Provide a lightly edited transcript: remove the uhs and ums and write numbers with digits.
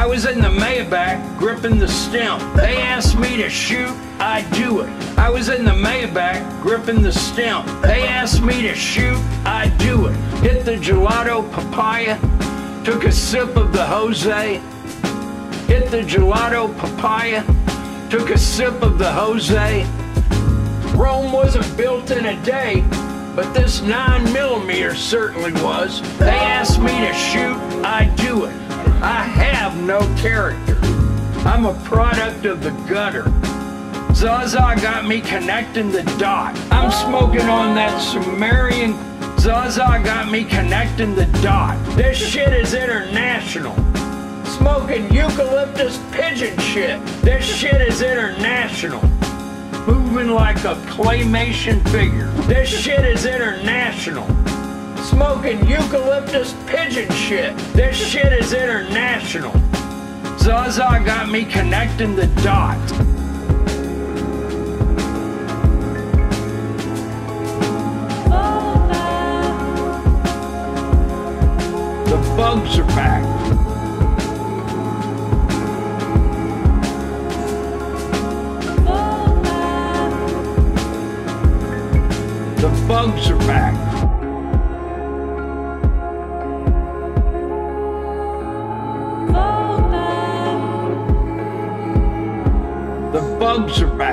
I was in the Maybach gripping the stem. They asked me to shoot, I do it. I was in the Maybach gripping the stem. They asked me to shoot, I do it. Hit the gelato papaya, took a sip of the Jose. Hit the gelato papaya, took a sip of the Jose. Rome wasn't built in a day, but this 9mm certainly was. They asked me to shoot, I do it. I have no character. I'm a product of the gutter. Zaza got me connecting the dot. I'm smoking on that Sumerian. Zaza got me connecting the dot. This shit is international. Smoking eucalyptus pigeon shit. This shit is international. Moving like a claymation figure. This shit is international. Smoking eucalyptus pigeon shit. This shit is international. Zaza got me connecting the dots. The bugs are back. The bugs are back. The bugs are back.